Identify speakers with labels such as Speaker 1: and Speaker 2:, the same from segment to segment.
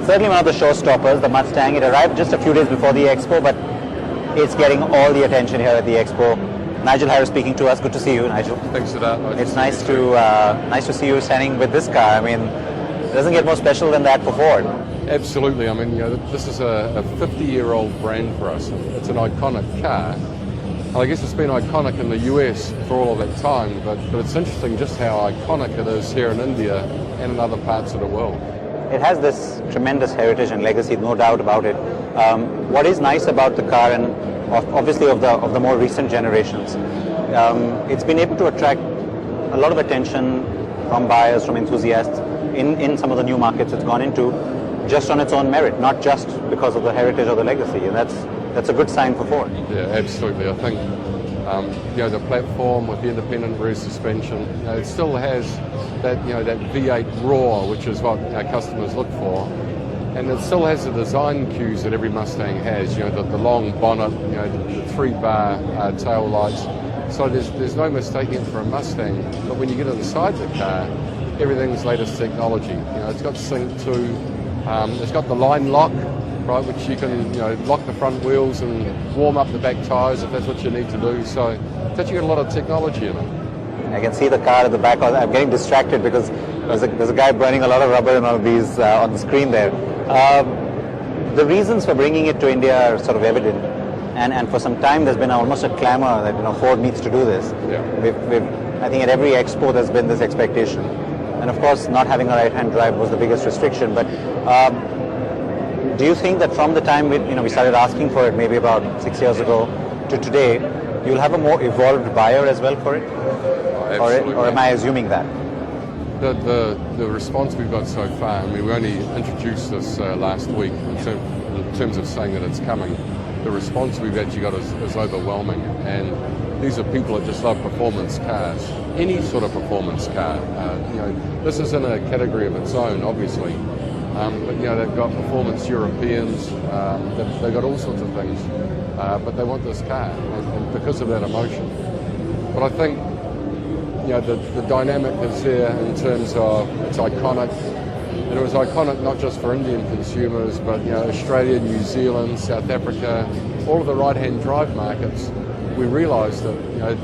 Speaker 1: certainly one of the showstoppers, the Mustang. It arrived just a few days before the Expo, but it's getting all the attention here at the Expo. Nigel Harris speaking to us. Good to see you, Nigel.
Speaker 2: Thanks for that.
Speaker 1: It's nice to see you standing with this car. I mean, it doesn't get more special than that for Ford.
Speaker 2: Absolutely. I mean, this is a 50-year-old brand for us. It's an iconic car. I guess it's been iconic in the US for all of that time, but it's interesting just how iconic it is here in India and in other parts of the world.
Speaker 1: It has this tremendous heritage and legacy, no doubt about it. What is nice about the car, and obviously of the more recent generations, it's been able to attract a lot of attention from buyers, from enthusiasts in some of the new markets it's gone into, just on its own merit, not just because of the heritage or the legacy, and that's a good sign for Ford.
Speaker 2: Yeah, absolutely. I think the platform with the independent rear suspension, it still has that that V8 roar, which is what our customers look for, and it still has the design cues that every Mustang has. The long bonnet, the 3-bar tail lights. So there's no mistaking it for a Mustang. But when you get inside the car, everything's latest technology. It's got Sync 2, it's got the line lock, right, which you can lock the front wheels and warm up the back tyres if that's what you need to do. So it's actually got a lot of technology in it.
Speaker 1: I can see the car at the back. I'm getting distracted because there's a guy burning a lot of rubber in all of these on the screen there. The reasons for bringing it to India are sort of evident, and for some time there's been almost a clamor that Ford needs to do this.
Speaker 2: Yeah.
Speaker 1: I think at every expo there's been this expectation, and of course not having a right-hand drive was the biggest restriction. But do you think that from the time we started asking for it, maybe about 6 years ago, to today, you'll have a more evolved buyer as well for it? Or am I assuming that?
Speaker 2: The response we've got so far, I mean, we only introduced this last week in terms of saying that it's coming. The response we've actually got is overwhelming, and these are people that just love performance cars, any sort of performance car. This is in a category of its own, obviously, but they've got performance Europeans, they've got all sorts of things, but they want this car, and because of that emotion. But I think the dynamic is there in terms of it's iconic. And it was iconic not just for Indian consumers, but Australia, New Zealand, South Africa, all of the right-hand drive markets. We realised that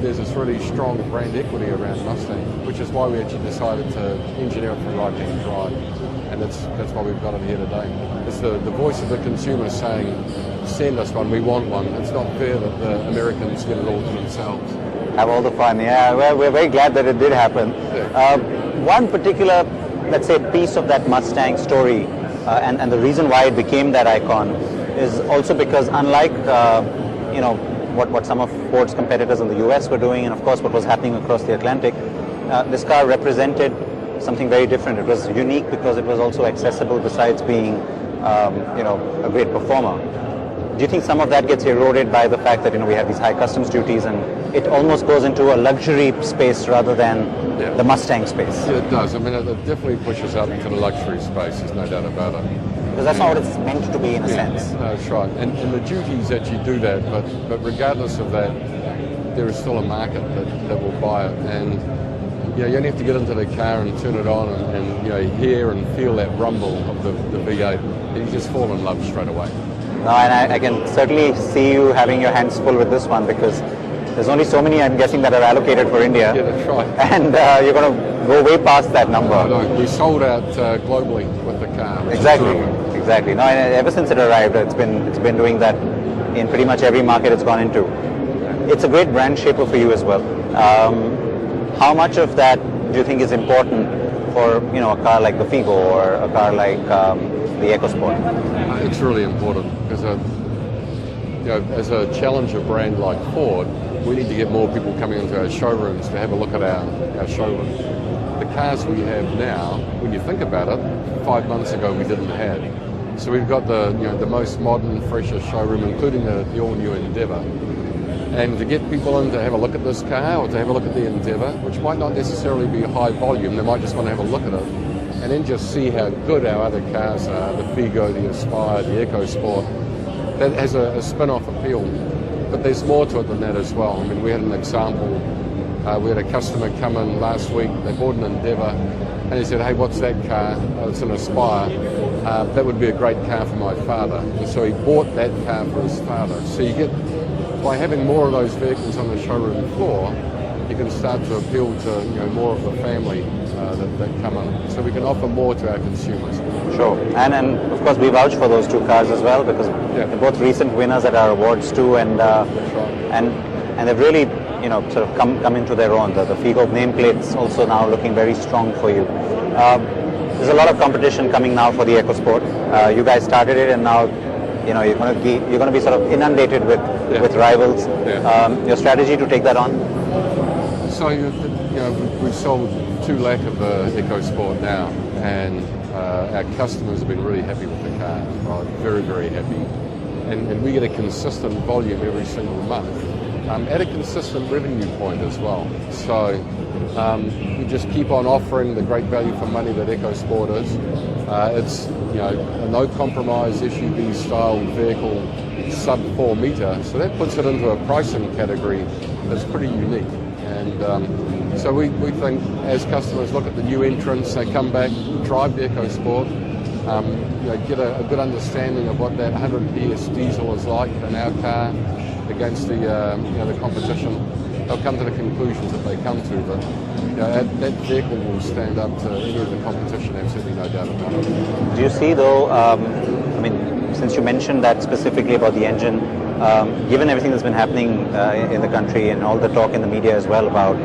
Speaker 2: there's this really strong brand equity around Mustang, which is why we actually decided to engineer it for right-hand drive. And that's why we've got it here today. It's the voice of the consumer saying, send us one, we want one. It's not fair that the Americans get it all to themselves.
Speaker 1: Have all the fun, yeah. Well, we're very glad that it did happen.
Speaker 2: Yeah.
Speaker 1: One particular, let's say, piece of that Mustang story, and the reason why it became that icon, is also because unlike what some of Ford's competitors in the US were doing, and of course what was happening across the Atlantic, this car represented something very different. It was unique because it was also accessible, besides being a great performer. Do you think some of that gets eroded by the fact that we have these high customs duties, and it almost goes into a luxury space rather than the Mustang space?
Speaker 2: Yeah, it does. I mean, it definitely pushes up into the luxury space, there's no doubt about it.
Speaker 1: Because that's not what it's meant to be, in a sense.
Speaker 2: No, that's right. And the duties actually do that, but regardless of that, there is still a market that will buy it. And you only have to get into the car and turn it on and hear and feel that rumble of the V8, and you just fall in love straight away.
Speaker 1: No, and I can certainly see you having your hands full with this one, because there's only so many, I'm guessing, that are allocated for India.
Speaker 2: Yeah, that's right.
Speaker 1: And you're going to go way past that number.
Speaker 2: No, we sold out globally with the car.
Speaker 1: Exactly. No, and ever since it arrived, it's been doing that in pretty much every market it's gone into. It's a great brand shaper for you as well. How much of that do you think is important for a car like the Figo or a car like the EcoSport?
Speaker 2: It's really important because as a challenger brand like Ford, we need to get more people coming into our showrooms to have a look at our showroom. The cars we have now, when you think about it, 5 months ago we didn't have. So we've got the most modern, freshest showroom, including the all-new Endeavour. And to get people in to have a look at this car or to have a look at the Endeavour, which might not necessarily be high volume, they might just want to have a look at it, and then just see how good our other cars are, the Figo, the Aspire, the EcoSport. That has a spin-off appeal. But there's more to it than that as well. I mean, we had an example. We had a customer come in last week, they bought an Endeavour, and he said, hey, what's that car? Oh, it's an Aspire. that would be a great car for my father. And so he bought that car for his father. So you get, by having more of those vehicles on the showroom floor, you can start to appeal to more of the family that come in. So we can offer more to our consumers.
Speaker 1: Sure. And of course we vouch for those two cars as well, because they're both recent winners at our awards too, and
Speaker 2: That's right.
Speaker 1: and they've really sort of come into their own. The Figo nameplate's also now looking very strong for you. There's a lot of competition coming now for the EcoSport. You guys started it, and now you're going to be sort of inundated with rivals. Your strategy to take that on?
Speaker 2: So we've sold 2 lakh of the EcoSport now, and our customers have been really happy with the car, right? Very, very happy. And we get a consistent volume every single month, at a consistent revenue point as well. So we just keep on offering the great value for money that EcoSport is. It's a no compromise SUV style vehicle, sub 4 metre, so that puts it into a pricing category that's pretty unique. And so we think as customers look at the new entrants, they come back, drive the EcoSport, get a good understanding of what that 100 PS diesel is like in our car against the competition. They'll come to the conclusions that they come to, but that vehicle will stand up to any of the competition, absolutely no doubt about it.
Speaker 1: Do you see though, since you mentioned that specifically about the engine, given everything that's been happening in the country and all the talk in the media as well about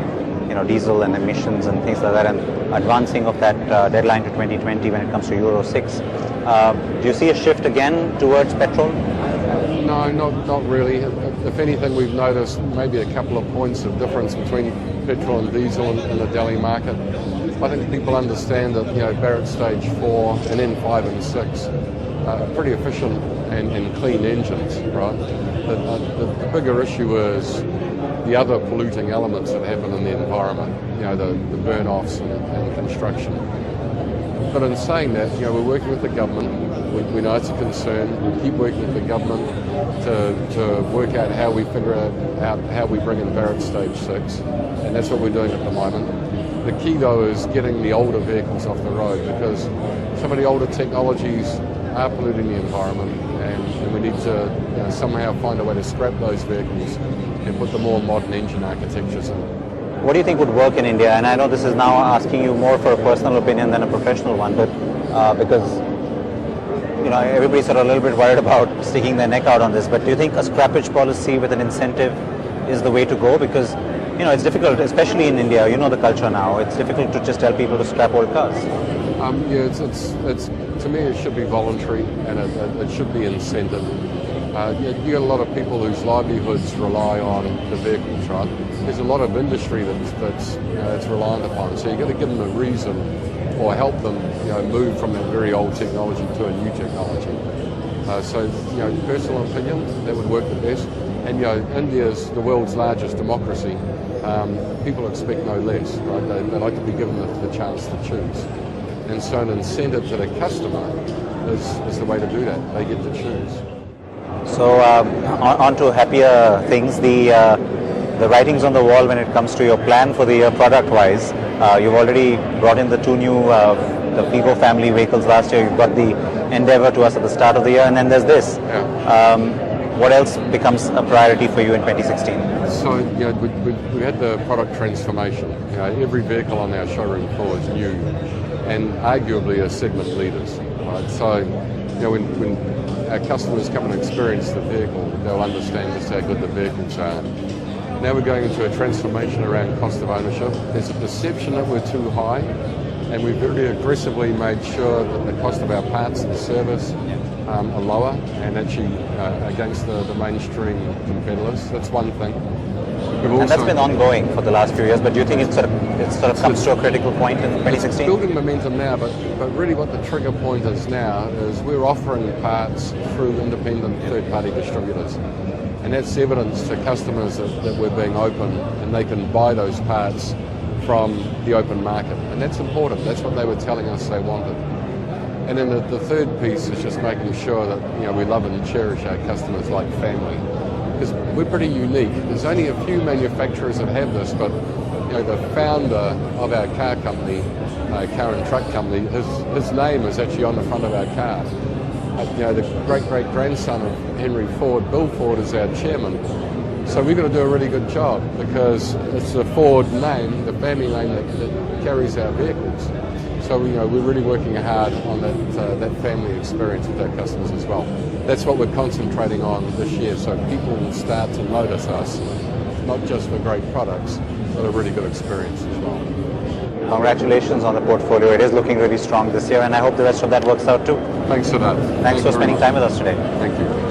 Speaker 1: diesel and emissions and things like that, and advancing of that deadline to 2020 when it comes to Euro 6, do you see a shift again towards petrol?
Speaker 2: No, not really. If anything, we've noticed maybe a couple of points of difference between petrol and diesel in the Delhi market. I think people understand that Barrett Stage 4 and N5 and 6 are pretty efficient and clean engines, right? The bigger issue is the other polluting elements that happen in the environment, the burn-offs and construction. But in saying that, we're working with the government. We know it's a concern. We keep working with the government to work out how we figure out how we bring in Barrett Stage 6, and that's what we're doing at the moment. The key, though, is getting the older vehicles off the road, because some of the older technologies are polluting the environment, and we need to somehow find a way to scrap those vehicles and put the more modern engine architectures in.
Speaker 1: What do you think would work in India? And I know this is now asking you more for a personal opinion than a professional one, but because everybody's sort of a little bit worried about sticking their neck out on this, but do you think a scrappage policy with an incentive is the way to go? Because it's difficult, especially in India, the culture now, it's difficult to just tell people to scrap old cars.
Speaker 2: It's to me it should be voluntary, and it should be incentive. You get a lot of people whose livelihoods rely on the vehicles, right? There's a lot of industry that's reliant upon, so you've got to give them a reason or help them move from that very old technology to a new technology. So personal opinion, that would work the best. And India's the world's largest democracy. People expect no less, right? They like to be given the chance to choose. And so an incentive to the customer is the way to do that. They get to choose.
Speaker 1: So on to happier things. The writings on the wall when it comes to your plan for the year product-wise. You've already brought in the 2 new the Figo family vehicles last year. You've got the Endeavour to us at the start of the year, and then there's this. What else becomes a priority for you in 2016?
Speaker 2: So we had the product transformation. Every vehicle on our showroom floor is new, and arguably are segment leaders. Right? So when our customers come and experience the vehicle, they'll understand just how good the vehicles are. Now we're going into a transformation around cost of ownership. There's a perception that we're too high, and we've very aggressively made sure that the cost of our parts and service are lower, and actually against the mainstream competitors. That's one thing.
Speaker 1: And that's been ongoing for the last few years, but do you think it sort of comes to a critical point in 2016?
Speaker 2: It's building momentum now, but really what the trigger point is now is we're offering parts through independent third-party distributors. And that's evidence to customers that we're being open and they can buy those parts from the open market. And that's important. That's what they were telling us they wanted. And then the third piece is just making sure that we love and cherish our customers like family. Because we're pretty unique. There's only a few manufacturers that have this, but the founder of our car company car and truck company, his name is actually on the front of our car. The great-great-grandson of Henry Ford, Bill Ford, is our chairman. So we've got to do a really good job because it's the Ford name, the family name that carries our vehicles. So we're really working hard on that family experience with our customers as well. That's what we're concentrating on this year, so people will start to notice us, not just for great products, but a really good experience as well.
Speaker 1: Congratulations on the portfolio. It is looking really strong this year, and I hope the rest of that works out too.
Speaker 2: Thanks for that.
Speaker 1: Thanks for spending time with us today.
Speaker 2: Thank you.